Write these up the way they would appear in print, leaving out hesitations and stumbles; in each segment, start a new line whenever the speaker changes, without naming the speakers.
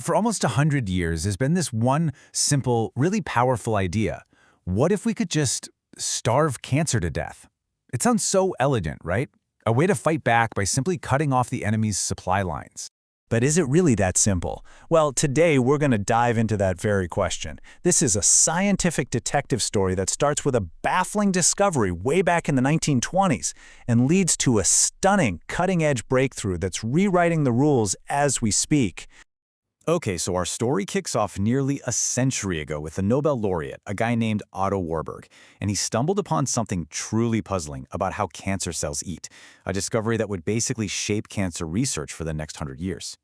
For almost 100 years, there's been this one simple, really powerful idea. What if we could just starve cancer to death? It sounds so elegant, right? A way to fight back by simply cutting off the enemy's supply lines.
But is it really that simple? Well, today we're going to dive into that very question. This is a scientific detective story that starts with a baffling discovery way back in the 1920s and leads to a stunning, cutting-edge breakthrough that's rewriting the rules as we speak.
Okay, so our story kicks off nearly a century ago with a Nobel laureate, a guy named Otto Warburg, and he stumbled upon something truly puzzling about how cancer cells eat, a discovery that would basically shape cancer research for the next 100 years.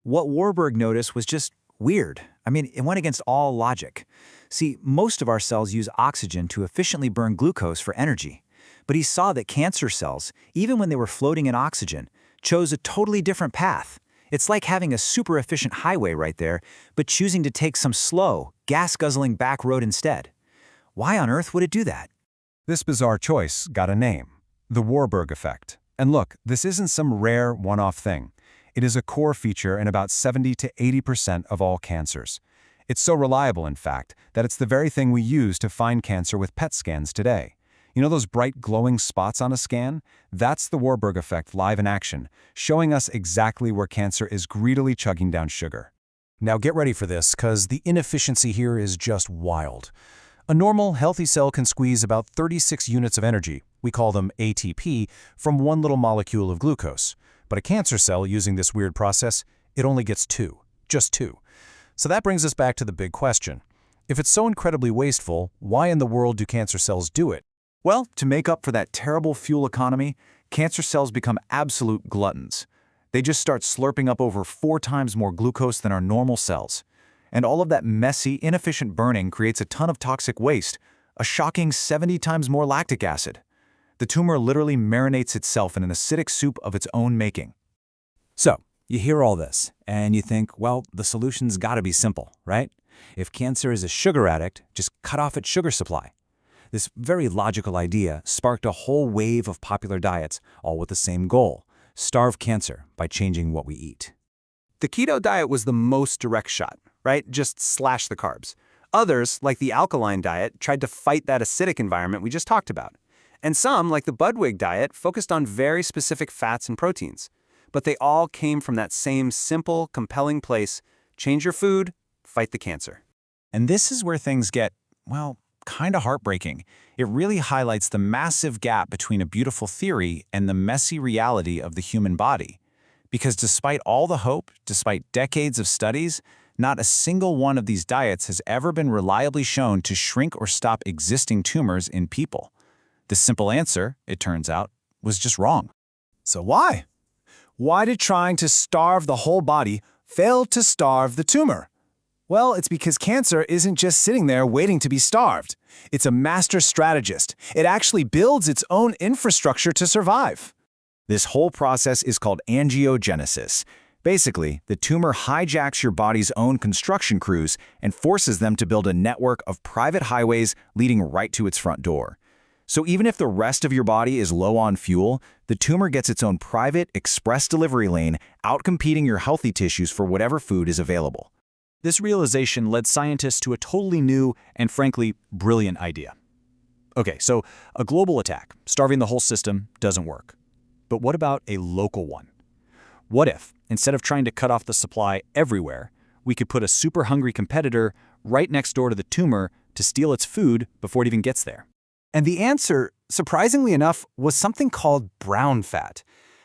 What Warburg noticed was just weird. It went against all logic. See, most of our cells use oxygen to efficiently burn glucose for energy. But he saw that cancer cells, even when they were floating in oxygen, chose a totally different path. It's like having a super efficient highway right there, but choosing to take some slow, gas-guzzling back road instead. Why on earth would it do that?
This bizarre choice got a name, the Warburg effect. And look, this isn't some rare one-off thing. It is a core feature in about 70 to 80% of all cancers. It's so reliable, in fact, that it's the very thing we use to find cancer with PET scans today. You know those bright glowing spots on a scan? That's the Warburg effect live in action, showing us exactly where cancer is greedily chugging down sugar.
Now get ready for this, because the inefficiency here is just wild. A normal, healthy cell can squeeze about 36 units of energy, we call them ATP, from one little molecule of glucose. But a cancer cell using this weird process, it only gets 2. Just 2. So that brings us back to the big question. If it's so incredibly wasteful, why in the world do cancer cells do it?
Well, to make up for that terrible fuel economy, cancer cells become absolute gluttons. They just start slurping up over 4 times more glucose than our normal cells. And all of that messy, inefficient burning creates a ton of toxic waste, a shocking 70 times more lactic acid. The tumor literally marinates itself in an acidic soup of its own making.
So, you hear all this, and you think, well, the solution's gotta be simple, right? If cancer is a sugar addict, just cut off its sugar supply. This very logical idea sparked a whole wave of popular diets, all with the same goal: starve cancer by changing what we eat.
The keto diet was the most direct shot, right? Just slash the carbs. Others, like the alkaline diet, tried to fight that acidic environment we just talked about. And some, like the Budwig diet, focused on very specific fats and proteins. But they all came from that same simple, compelling place: change your food, fight the cancer.
And this is where things get, well, kind of heartbreaking. It really highlights the massive gap between a beautiful theory and the messy reality of the human body. Because despite all the hope, despite decades of studies, not a single one of these diets has ever been reliably shown to shrink or stop existing tumors in people. The simple answer, it turns out, was just wrong.
So why? Why did trying to starve the whole body fail to starve the tumor? Well, it's because cancer isn't just sitting there waiting to be starved. It's a master strategist. It actually builds its own infrastructure to survive.
This whole process is called angiogenesis. Basically, the tumor hijacks your body's own construction crews and forces them to build a network of private highways leading right to its front door. So even if the rest of your body is low on fuel, the tumor gets its own private, express delivery lane, outcompeting your healthy tissues for whatever food is available.
This realization led scientists to a totally new and, frankly, brilliant idea. Okay, so a global attack, starving the whole system, doesn't work. But what about a local one? What if, instead of trying to cut off the supply everywhere, we could put a super hungry competitor right next door to the tumor to steal its food before it even gets there?
And the answer, surprisingly enough, was something called brown fat.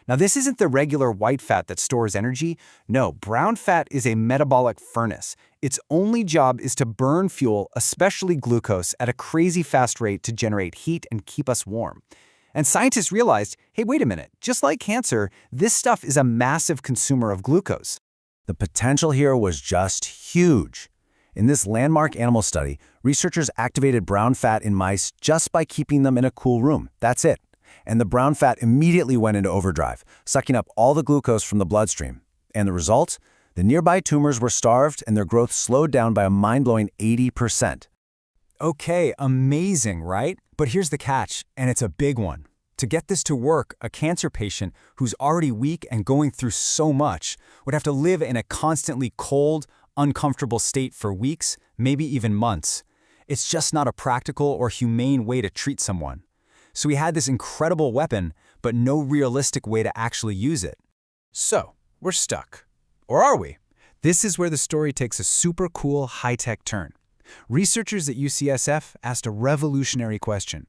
Now, this isn't the regular white fat that stores energy. No, brown fat is a metabolic furnace. Its only job is to burn fuel, especially glucose, at a crazy fast rate to generate heat and keep us warm. And scientists realized, hey, wait a minute, just like cancer, this stuff is a massive consumer of glucose.
The potential here was just huge. In this landmark animal study, researchers activated brown fat in mice just by keeping them in a cool room. That's it. And the brown fat immediately went into overdrive, sucking up all the glucose from the bloodstream. And the result? The nearby tumors were starved and their growth slowed down by a mind-blowing 80%.
Okay, amazing, right? But here's the catch, and it's a big one. To get this to work, a cancer patient who's already weak and going through so much would have to live in a constantly cold, uncomfortable state for weeks, maybe even months. It's just not a practical or humane way to treat someone. So we had this incredible weapon, but no realistic way to actually use it.
So, we're stuck. Or are we? This is where the story takes a super cool, high-tech turn. Researchers at UCSF asked a revolutionary question.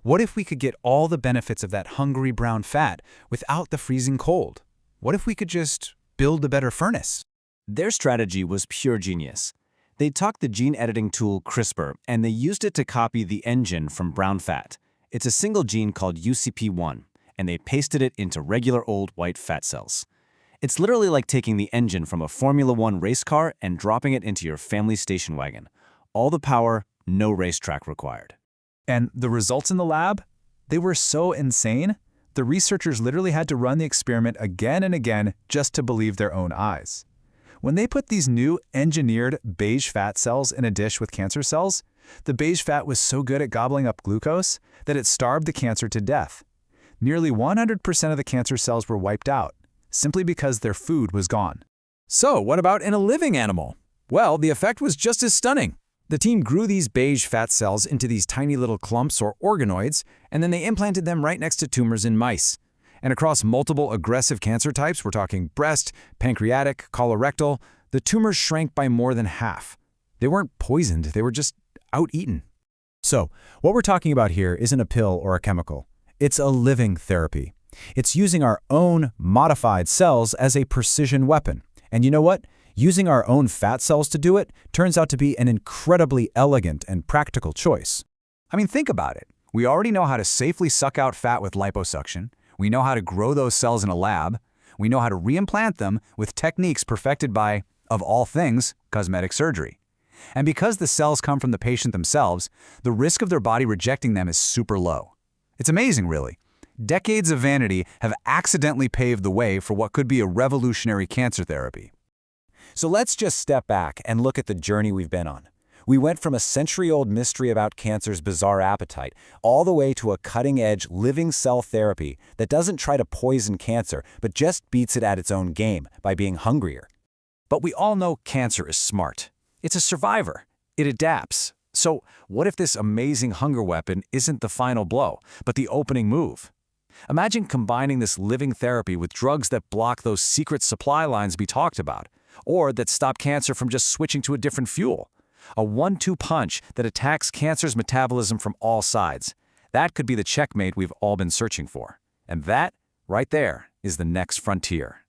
What if we could get all the benefits of that hungry brown fat without the freezing cold? What if we could just build a better furnace?
Their strategy was pure genius. They took the gene-editing tool CRISPR, and they used it to copy the engine from brown fat. It's a single gene called UCP1, and they pasted it into regular old white fat cells. It's literally like taking the engine from a Formula One race car and dropping it into your family station wagon. All the power, no racetrack required.
And the results in the lab? They were so insane, the researchers literally had to run the experiment again and again just to believe their own eyes. When they put these new engineered beige fat cells in a dish with cancer cells, the beige fat was so good at gobbling up glucose that it starved the cancer to death. Nearly 100% of the cancer cells were wiped out, simply because their food was gone.
So, what about in a living animal? Well, the effect was just as stunning. The team grew these beige fat cells into these tiny little clumps or organoids, and then they implanted them right next to tumors in mice. And across multiple aggressive cancer types, we're talking breast, pancreatic, colorectal, the tumors shrank by more than half. They weren't poisoned, they were just out-eaten.
So, what we're talking about here isn't a pill or a chemical. It's a living therapy. It's using our own modified cells as a precision weapon. And you know what? Using our own fat cells to do it turns out to be an incredibly elegant and practical choice.
I mean, think about it. We already know how to safely suck out fat with liposuction. We know how to grow those cells in a lab. We know how to reimplant them with techniques perfected by, of all things, cosmetic surgery. And because the cells come from the patient themselves, the risk of their body rejecting them is super low. It's amazing, really. Decades of vanity have accidentally paved the way for what could be a revolutionary cancer therapy.
So let's just step back and look at the journey we've been on. We went from a century-old mystery about cancer's bizarre appetite all the way to a cutting-edge living cell therapy that doesn't try to poison cancer, but just beats it at its own game by being hungrier.
But we all know cancer is smart. It's a survivor. It adapts. So what if this amazing hunger weapon isn't the final blow, but the opening move? Imagine combining this living therapy with drugs that block those secret supply lines we talked about, or that stop cancer from just switching to a different fuel. A 1-2 punch that attacks cancer's metabolism from all sides. That could be the checkmate we've all been searching for. And that, right there, is the next frontier.